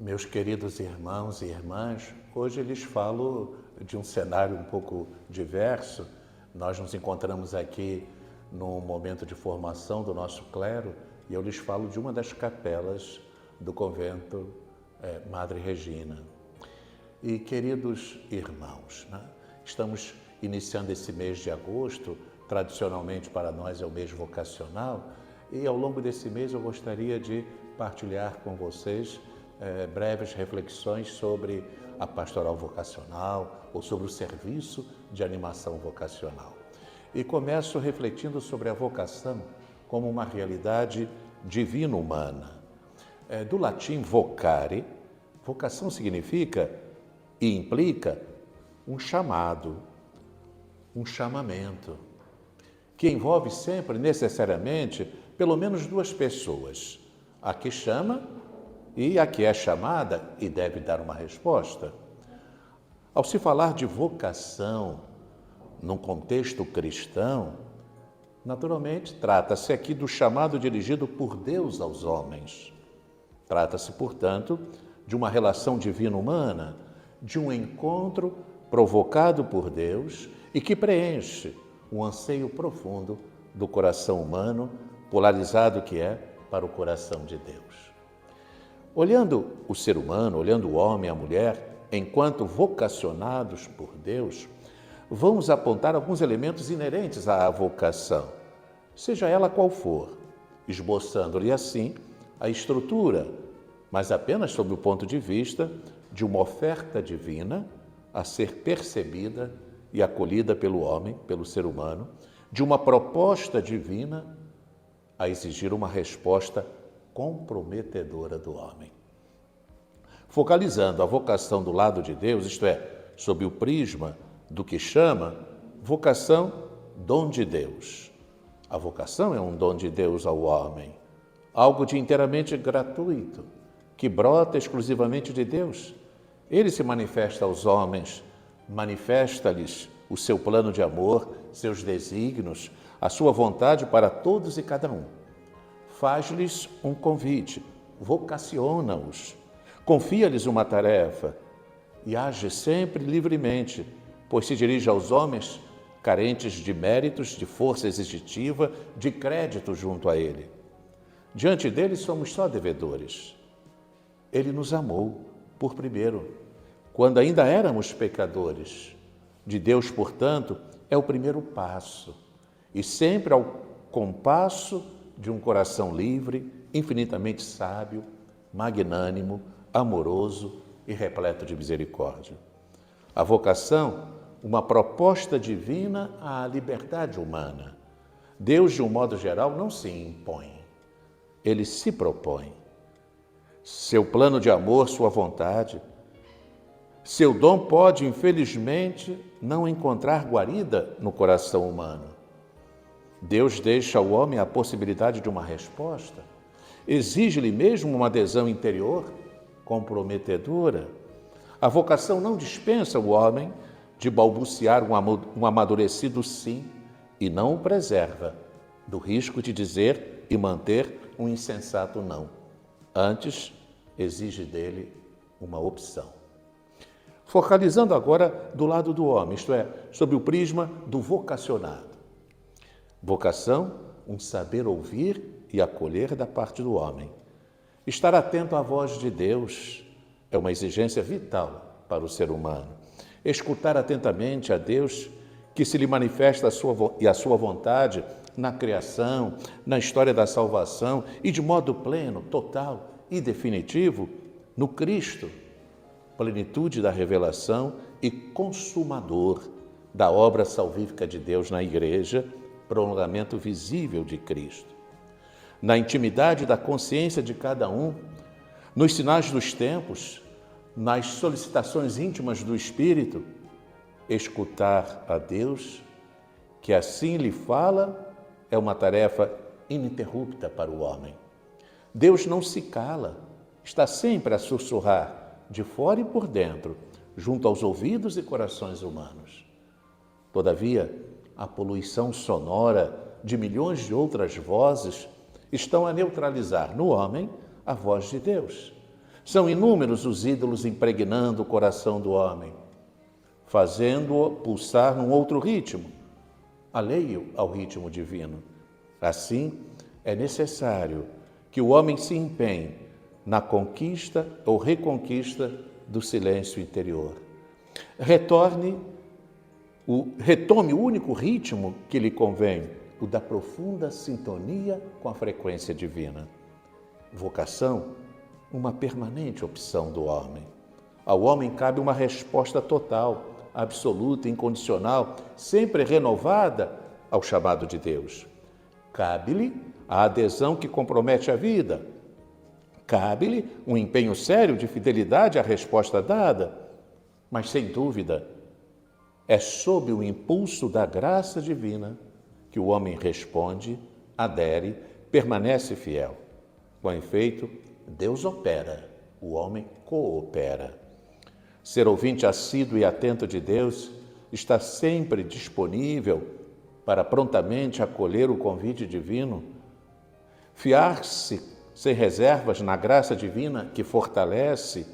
Meus queridos irmãos e irmãs, hoje lhes falo de um cenário um pouco diverso. Nós nos encontramos aqui num momento de formação do nosso clero e eu lhes falo de uma das capelas do convento Madre Regina. E queridos irmãos, estamos iniciando esse mês de agosto, tradicionalmente para nós é o mês vocacional, e ao longo desse mês eu gostaria de partilhar com vocês breves reflexões sobre a pastoral vocacional ou sobre o serviço de animação vocacional. E começo refletindo sobre a vocação como uma realidade divino-humana. Do latim vocare, vocação significa e implica um chamado, um chamamento, que envolve sempre, necessariamente, pelo menos duas pessoas, a que chama e a que é chamada e deve dar uma resposta. Ao se falar de vocação num contexto cristão, naturalmente trata-se aqui do chamado dirigido por Deus aos homens. Trata-se, portanto, de uma relação divino-humana, de um encontro provocado por Deus e que preenche um anseio profundo do coração humano, polarizado que é para o coração de Deus. Olhando o ser humano, olhando o homem e a mulher, enquanto vocacionados por Deus, vamos apontar alguns elementos inerentes à vocação, seja ela qual for, esboçando-lhe assim a estrutura, mas apenas sob o ponto de vista de uma oferta divina a ser percebida e acolhida pelo homem, pelo ser humano, de uma proposta divina a exigir uma resposta comprometedora do homem. Focalizando a vocação do lado de Deus, isto é, sob o prisma do que chama, vocação, dom de Deus. A vocação é um dom de Deus ao homem, algo de inteiramente gratuito, que brota exclusivamente de Deus. Ele se manifesta aos homens, manifesta-lhes o seu plano de amor, seus desígnios, a sua vontade para todos e cada um. Faz-lhes um convite, vocaciona-os, confia-lhes uma tarefa e age sempre livremente, pois se dirige aos homens carentes de méritos, de força exigitiva, de crédito junto a ele. Diante dele somos só devedores. Ele nos amou por primeiro, quando ainda éramos pecadores. De Deus, portanto, é o primeiro passo, e sempre ao compasso de um coração livre, infinitamente sábio, magnânimo, amoroso e repleto de misericórdia. A vocação, uma proposta divina à liberdade humana. Deus, de um modo geral, não se impõe, ele se propõe. Seu plano de amor, sua vontade, seu dom pode, infelizmente, não encontrar guarida no coração humano. Deus deixa ao homem a possibilidade de uma resposta, exige-lhe mesmo uma adesão interior comprometedora. A vocação não dispensa o homem de balbuciar um amadurecido sim e não o preserva do risco de dizer e manter um insensato não. Antes, exige dele uma opção. Focalizando agora do lado do homem, isto é, sob o prisma do vocacionado. Vocação, um saber ouvir e acolher da parte do homem. Estar atento à voz de Deus é uma exigência vital para o ser humano. Escutar atentamente a Deus, que se lhe manifesta a sua vontade na criação, na história da salvação e de modo pleno, total e definitivo no Cristo, plenitude da revelação e consumador da obra salvífica de Deus na Igreja, prolongamento visível de Cristo. Na intimidade da consciência de cada um, nos sinais dos tempos, nas solicitações íntimas do Espírito, escutar a Deus, que assim lhe fala, é uma tarefa ininterrupta para o homem. Deus não se cala, está sempre a sussurrar, de fora e por dentro, junto aos ouvidos e corações humanos. Todavia, a poluição sonora de milhões de outras vozes estão a neutralizar no homem a voz de Deus. São inúmeros os ídolos impregnando o coração do homem, fazendo-o pulsar num outro ritmo, alheio ao ritmo divino. Assim, é necessário que o homem se empenhe na conquista ou reconquista do silêncio interior. Retome o único ritmo que lhe convém, o da profunda sintonia com a frequência divina. Vocação, uma permanente opção do homem. Ao homem cabe uma resposta total, absoluta, incondicional, sempre renovada ao chamado de Deus. Cabe-lhe a adesão que compromete a vida. Cabe-lhe um empenho sério de fidelidade à resposta dada. Mas, sem dúvida, é sob o impulso da graça divina que o homem responde, adere, permanece fiel. Com efeito, Deus opera, o homem coopera. Ser ouvinte assíduo e atento de Deus está sempre disponível para prontamente acolher o convite divino, fiar-se sem reservas na graça divina que fortalece,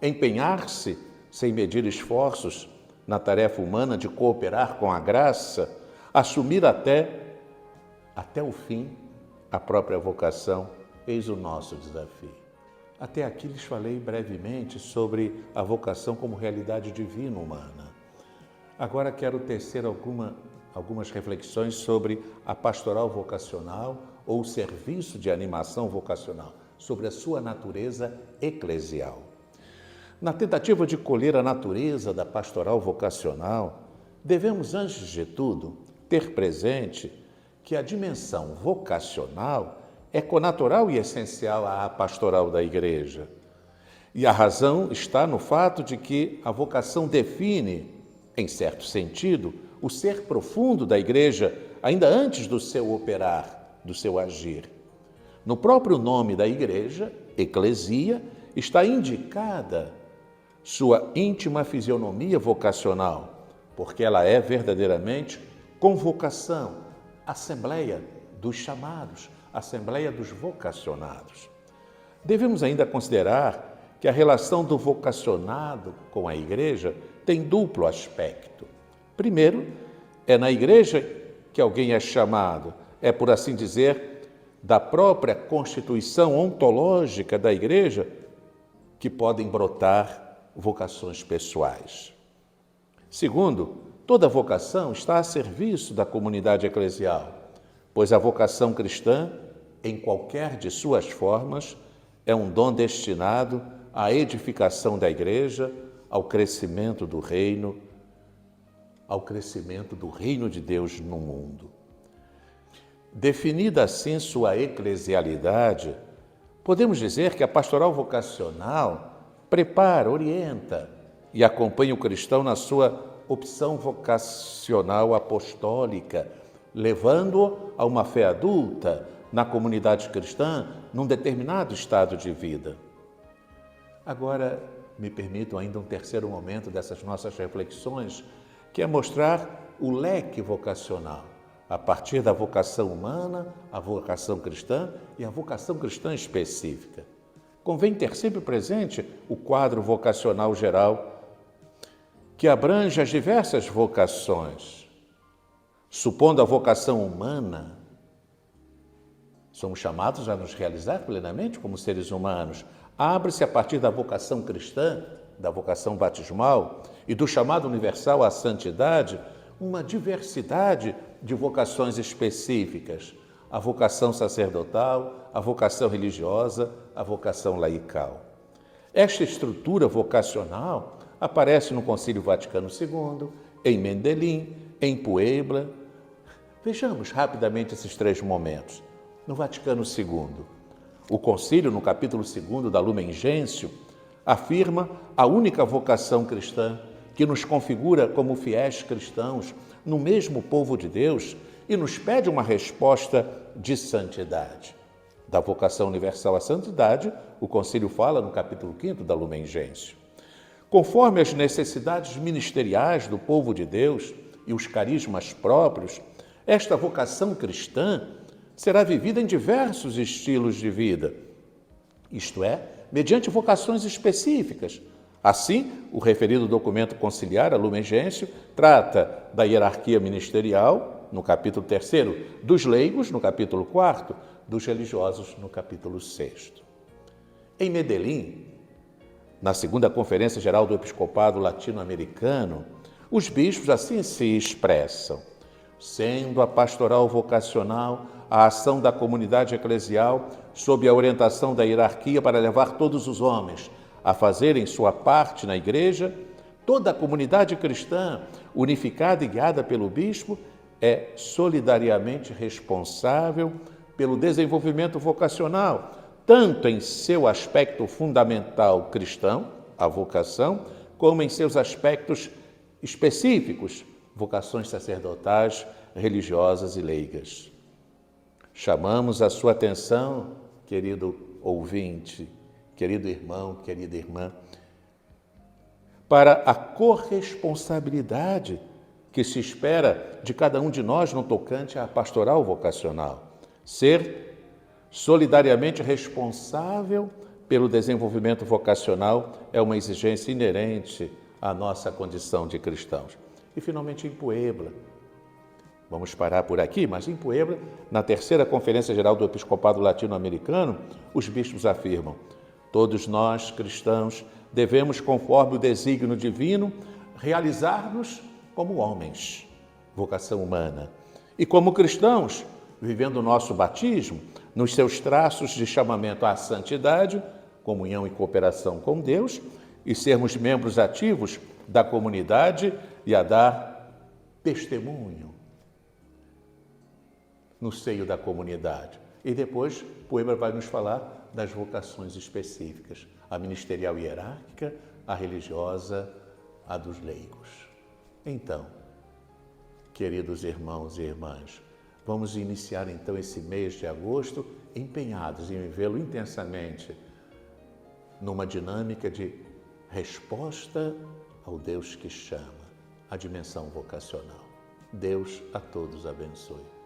empenhar-se sem medir esforços na tarefa humana de cooperar com a graça, assumir até o fim a própria vocação, eis o nosso desafio. Até aqui lhes falei brevemente sobre a vocação como realidade divina humana. Agora quero tecer algumas reflexões sobre a pastoral vocacional ou o serviço de animação vocacional, sobre a sua natureza eclesial. Na tentativa de colher a natureza da pastoral vocacional, devemos, antes de tudo, ter presente que a dimensão vocacional é connatural e essencial à pastoral da Igreja. E a razão está no fato de que a vocação define, em certo sentido, o ser profundo da Igreja, ainda antes do seu operar, do seu agir. No próprio nome da Igreja, eclesia, está indicada sua íntima fisionomia vocacional, porque ela é verdadeiramente convocação, assembleia dos chamados, assembleia dos vocacionados. Devemos ainda considerar que a relação do vocacionado com a Igreja tem duplo aspecto. Primeiro, é na Igreja que alguém é chamado, é, por assim dizer, da própria constituição ontológica da Igreja que podem brotar vocações pessoais. Segundo, toda vocação está a serviço da comunidade eclesial, pois a vocação cristã, em qualquer de suas formas, é um dom destinado à edificação da Igreja, ao crescimento do reino de Deus no mundo. Definida assim sua eclesialidade, podemos dizer que a pastoral vocacional prepara, orienta e acompanha o cristão na sua opção vocacional apostólica, levando-o a uma fé adulta na comunidade cristã, num determinado estado de vida. Agora, me permitam ainda um terceiro momento dessas nossas reflexões, que é mostrar o leque vocacional, a partir da vocação humana, a vocação cristã e a vocação cristã específica. Convém ter sempre presente o quadro vocacional geral, que abrange as diversas vocações. Supondo a vocação humana, somos chamados a nos realizar plenamente como seres humanos. Abre-se a partir da vocação cristã, da vocação batismal e do chamado universal à santidade, uma diversidade de vocações específicas. A vocação sacerdotal, a vocação religiosa, a vocação laical. Esta estrutura vocacional aparece no Concílio Vaticano II, em Medellín, em Puebla. Vejamos rapidamente esses três momentos. No Vaticano II, o concílio, no capítulo 2 da Lumen Gentium, afirma a única vocação cristã que nos configura como fiéis cristãos no mesmo povo de Deus e nos pede uma resposta de santidade. Da vocação universal à santidade, o concílio fala no capítulo 5 da Lumen Gentium. Conforme as necessidades ministeriais do povo de Deus e os carismas próprios, esta vocação cristã será vivida em diversos estilos de vida, isto é, mediante vocações específicas. Assim, o referido documento conciliar, a Lumen Gentium, trata da hierarquia ministerial, no capítulo 3º, dos leigos, no capítulo 4º, dos religiosos, no capítulo 6º. Em Medellín, na segunda Conferência Geral do Episcopado Latino-Americano, os bispos assim se expressam: sendo a pastoral vocacional a ação da comunidade eclesial sob a orientação da hierarquia para levar todos os homens a fazerem sua parte na igreja, toda a comunidade cristã, unificada e guiada pelo bispo, é solidariamente responsável pelo desenvolvimento vocacional, tanto em seu aspecto fundamental cristão, a vocação, como em seus aspectos específicos, vocações sacerdotais, religiosas e leigas. Chamamos a sua atenção, querido ouvinte, querido irmão, querida irmã, para a corresponsabilidade que se espera de cada um de nós no tocante à pastoral vocacional. Ser solidariamente responsável pelo desenvolvimento vocacional é uma exigência inerente à nossa condição de cristãos. E, finalmente, em Puebla. Vamos parar por aqui, mas em Puebla, na terceira Conferência Geral do Episcopado Latino-Americano, os bispos afirmam: todos nós, cristãos, devemos, conforme o desígnio divino, realizar-nos como homens, vocação humana, e como cristãos, vivendo o nosso batismo, nos seus traços de chamamento à santidade, comunhão e cooperação com Deus, e sermos membros ativos da comunidade e a dar testemunho no seio da comunidade. E depois, Puebla vai nos falar das vocações específicas, a ministerial e hierárquica, a religiosa, a dos leigos. Então, queridos irmãos e irmãs, vamos iniciar então esse mês de agosto empenhados em vivê-lo intensamente numa dinâmica de resposta ao Deus que chama, a dimensão vocacional. Deus a todos abençoe.